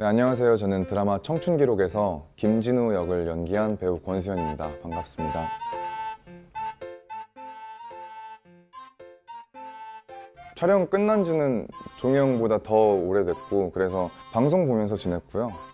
네, 안녕하세요. 저는 드라마 청춘기록에서 김진우 역을 연기한 배우 권수현입니다. 반갑습니다. 촬영 끝난 지는 종이 형보다 더 오래됐고, 그래서 방송 보면서 지냈고요.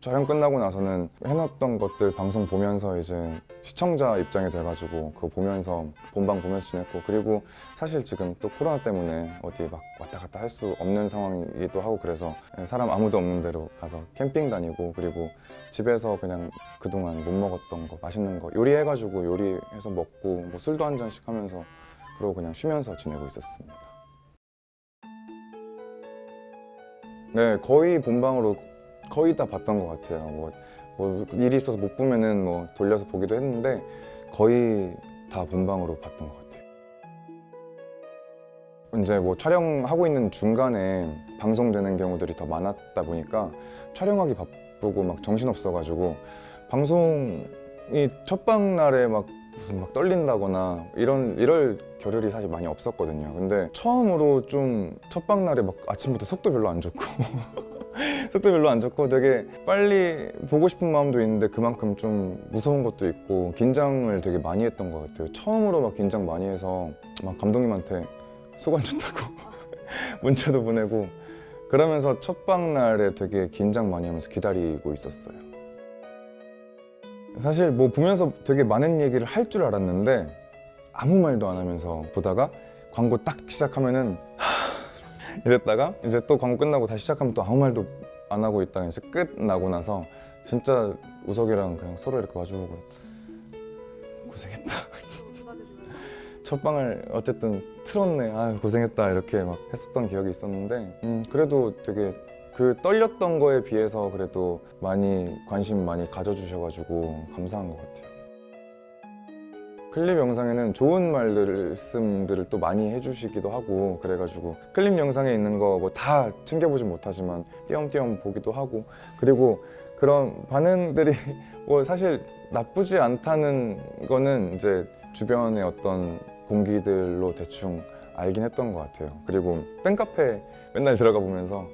촬영 끝나고 나서는 해놨던 것들 방송 보면서 이제 시청자 입장이 돼가지고 그거 보면서 본방 보면서 지냈고, 그리고 사실 지금 또 코로나 때문에 어디 막 왔다 갔다 할 수 없는 상황이기도 하고, 그래서 사람 아무도 없는 데로 가서 캠핑 다니고, 그리고 집에서 그냥 그동안 못 먹었던 거 맛있는 거 요리해가지고 요리해서 먹고, 뭐 술도 한 잔씩 하면서 그러고 그냥 쉬면서 지내고 있었습니다. 네, 거의 본방으로 거의 다 봤던 것 같아요. 뭐 일이 있어서 못 보면은 뭐 돌려서 보기도 했는데 거의 다 본방으로 봤던 것 같아요. 이제 뭐 촬영하고 있는 중간에 방송되는 경우들이 더 많았다 보니까 촬영하기 바쁘고 막 정신없어가지고 방송이 첫방 날에 막 무슨 막 떨린다거나 이럴 겨를이 사실 많이 없었거든요. 근데 처음으로 좀 첫방 날에 막 아침부터 속도 별로 안 좋고 속도 별로 안 좋고 되게 빨리 보고 싶은 마음도 있는데 그만큼 좀 무서운 것도 있고 긴장을 되게 많이 했던 것 같아요. 처음으로 막 긴장 많이 해서 막 감독님한테 속 안 좋다고 문자도 보내고, 그러면서 첫방 날에 되게 긴장 많이 하면서 기다리고 있었어요. 사실 뭐 보면서 되게 많은 얘기를 할 줄 알았는데 아무 말도 안 하면서 보다가 광고 딱 시작하면은 이랬다가 이제 또 광고 끝나고 다시 시작하면 또 아무 말도 안 하고 있다가 이제 끝나고 나서 진짜 우석이랑 그냥 서로 이렇게 마주보고 고생했다. 첫 방을 어쨌든 틀었네. 아 고생했다 이렇게 막 했었던 기억이 있었는데 그래도 되게 그 떨렸던 거에 비해서 그래도 많이 관심 많이 가져주셔가지고 감사한 것 같아요. 클립 영상에는 좋은 말씀들을 또 많이 해주시기도 하고, 그래가지고 클립 영상에 있는 거 뭐 다 챙겨보진 못하지만 띄엄띄엄 보기도 하고, 그리고 그런 반응들이 뭐 사실 나쁘지 않다는 거는 이제 주변의 어떤 공기들로 대충 알긴 했던 것 같아요. 그리고 팬카페 맨날 들어가 보면서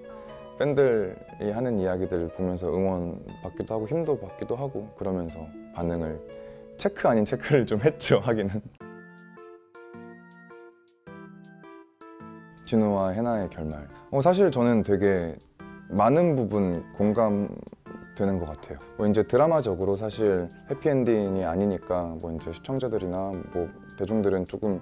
팬들이 하는 이야기들 보면서 응원 받기도 하고 힘도 받기도 하고, 그러면서 반응을 체크 아닌 체크를 좀 했죠, 하기는. 진우와 해나의 결말. 사실 저는 되게 많은 부분 공감되는 것 같아요. 뭐 이제 드라마적으로 사실 해피엔딩이 아니니까 뭐 이제 시청자들이나 뭐 대중들은 조금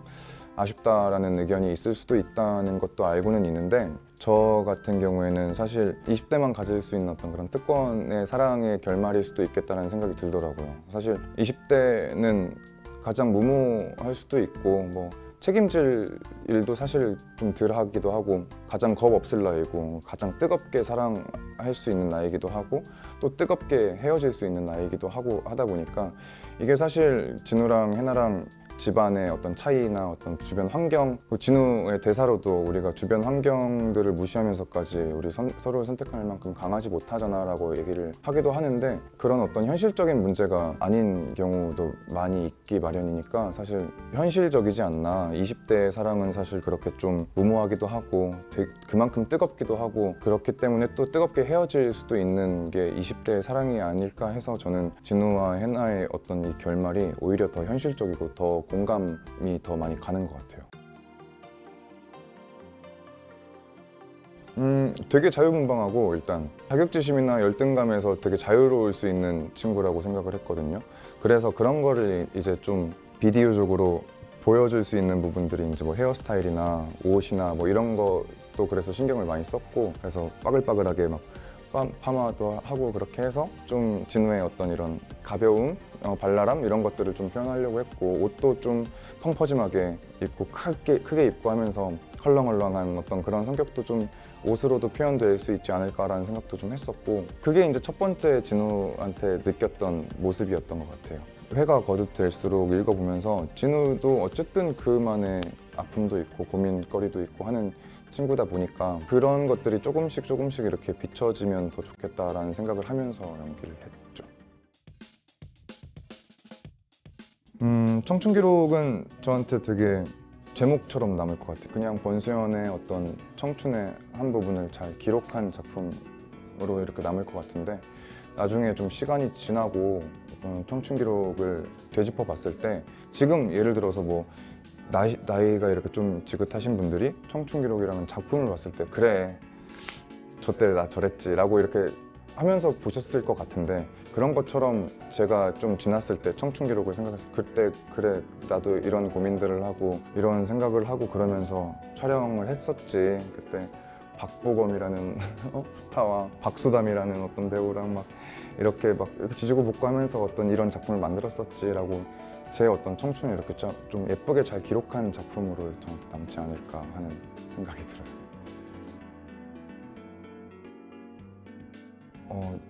아쉽다라는 의견이 있을 수도 있다는 것도 알고는 있는데, 저 같은 경우에는 사실 20대만 가질 수 있는 어떤 그런 특권의 사랑의 결말일 수도 있겠다는 생각이 들더라고요. 사실 20대는 가장 무모할 수도 있고 뭐 책임질 일도 사실 좀 덜 하기도 하고, 가장 겁 없을 나이고 가장 뜨겁게 사랑할 수 있는 나이기도 하고 또 뜨겁게 헤어질 수 있는 나이기도 하고 하다 보니까, 이게 사실 진우랑 해나랑 집안의 어떤 차이나 어떤 주변 환경, 진우의 대사로도 우리가 주변 환경들을 무시하면서까지 우리 서로를 선택할 만큼 강하지 못하잖아 라고 얘기를 하기도 하는데, 그런 어떤 현실적인 문제가 아닌 경우도 많이 있기 마련이니까 사실 현실적이지 않나. 20대의 사랑은 사실 그렇게 좀 무모하기도 하고 그만큼 뜨겁기도 하고, 그렇기 때문에 또 뜨겁게 헤어질 수도 있는 게 20대의 사랑이 아닐까 해서 저는 진우와 해나의 어떤 이 결말이 오히려 더 현실적이고 더 공감이 더 많이 가는 것 같아요. 되게 자유분방하고, 일단 자격지심이나 열등감에서 되게 자유로울 수 있는 친구라고 생각을 했거든요. 그래서 그런 거를 이제 좀 비디오적으로 보여줄 수 있는 부분들이 이제 뭐 헤어스타일이나 옷이나 뭐 이런 것도 그래서 신경을 많이 썼고, 그래서 빠글빠글하게 막 파마도 하고 그렇게 해서 좀 진우의 어떤 이런 가벼움, 발랄함 이런 것들을 좀 표현하려고 했고, 옷도 좀 펑퍼짐하게 입고 크게 입고 하면서 헐렁헐렁한 어떤 그런 성격도 좀 옷으로도 표현될 수 있지 않을까라는 생각도 좀 했었고, 그게 이제 첫 번째 진우한테 느꼈던 모습이었던 것 같아요. 회가 거듭될수록 읽어보면서 진우도 어쨌든 그만의 아픔도 있고 고민거리도 있고 하는 친구다 보니까 그런 것들이 조금씩 이렇게 비춰지면 더 좋겠다라는 생각을 하면서 연기를 했죠. 청춘기록은 저한테 되게 제목처럼 남을 것 같아요. 그냥 권수현의 어떤 청춘의 한 부분을 잘 기록한 작품 경험으로 이렇게 남을 것 같은데 나중에 좀 시간이 지나고 청춘 기록을 되짚어 봤을 때 지금 예를 들어서 뭐 나이가 이렇게 좀 지긋하신 분들이 청춘 기록이라는 작품을 봤을 때 그래 저때 나 저랬지 라고 이렇게 하면서 보셨을 것 같은데 그런 것처럼 제가 좀 지났을 때 청춘 기록을 생각했을 때 그때 그래 나도 이런 고민들을 하고 이런 생각을 하고 그러면서 촬영을 했었지 그때 박보검이라는 스타와 박수담이라는 어떤 배우랑 막 이렇게 지지고 볶고 하면서 어떤 이런 작품을 만들었었지라고 제 어떤 청춘을 이렇게 좀 예쁘게 잘 기록한 작품으로 저한테 남지 않을까 하는 생각이 들어요.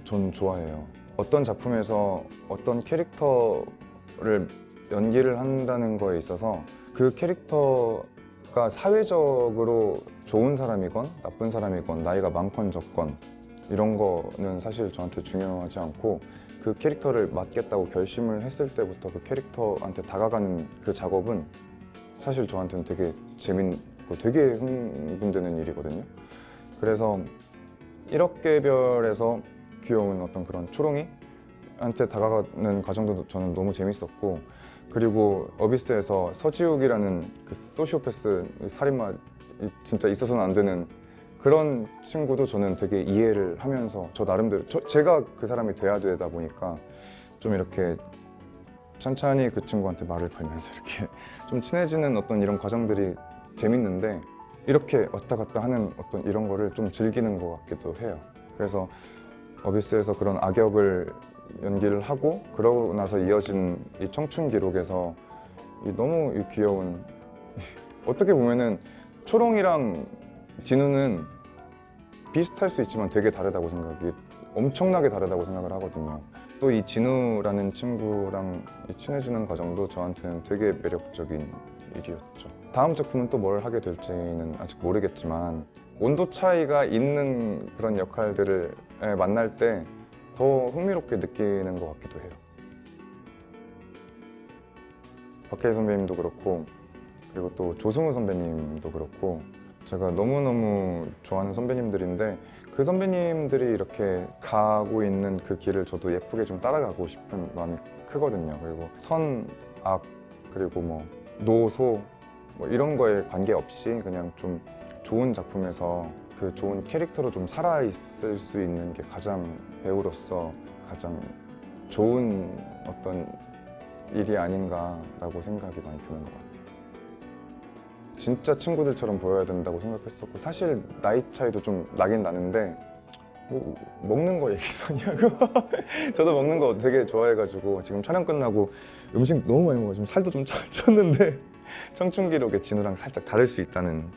전 좋아해요. 어떤 작품에서 어떤 캐릭터를 연기를 한다는 거에 있어서 그 캐릭터가 사회적으로 좋은 사람이건 나쁜 사람이건 나이가 많건 적건 이런 거는 사실 저한테 중요하지 않고 그 캐릭터를 맡겠다고 결심을 했을 때부터 그 캐릭터한테 다가가는 그 작업은 사실 저한테는 되게 재밌고 되게 흥분되는 일이거든요. 그래서 1억 개별에서 귀여운 어떤 그런 초롱이한테 다가가는 과정도 저는 너무 재밌었고 그리고 어비스에서 서지욱이라는 그 소시오패스 살인마 진짜 있어서는 안 되는 그런 친구도 저는 되게 이해를 하면서 저 나름대로 제가 그 사람이 돼야 되다 보니까 좀 이렇게 천천히 그 친구한테 말을 걸면서 이렇게 좀 친해지는 어떤 이런 과정들이 재밌는데 이렇게 왔다 갔다 하는 어떤 이런 거를 좀 즐기는 것 같기도 해요. 그래서 어비스에서 그런 악역을 연기를 하고 그러고 나서 이어진 이 청춘 기록에서 너무 이 귀여운 어떻게 보면은 초롱이랑 진우는 비슷할 수 있지만 되게 다르다고 엄청나게 다르다고 생각을 하거든요. 또 이 진우라는 친구랑 친해지는 과정도 저한테는 되게 매력적인 일이었죠. 다음 작품은 또 뭘 하게 될지는 아직 모르겠지만 온도 차이가 있는 그런 역할들을 만날 때 더 흥미롭게 느끼는 것 같기도 해요. 박해일 선배님도 그렇고 그리고 또 조승우 선배님도 그렇고 제가 너무너무 좋아하는 선배님들인데 그 선배님들이 이렇게 가고 있는 그 길을 저도 예쁘게 좀 따라가고 싶은 마음이 크거든요. 그리고 선, 악, 그리고 뭐 노, 소 뭐 이런 거에 관계없이 그냥 좀 좋은 작품에서 그 좋은 캐릭터로 좀 살아있을 수 있는 게 가장 배우로서 가장 좋은 어떤 일이 아닌가라고 생각이 많이 드는 것 같아요. 진짜 친구들처럼 보여야 된다고 생각했었고 사실 나이 차이도 좀 나긴 나는데 뭐 먹는 거 얘기하냐고 저도 먹는 거 되게 좋아해가지고 지금 촬영 끝나고 음식 너무 많이 먹어 지금 살도 좀 쪘는데 청춘 기록의 진우랑 살짝 다를 수 있다는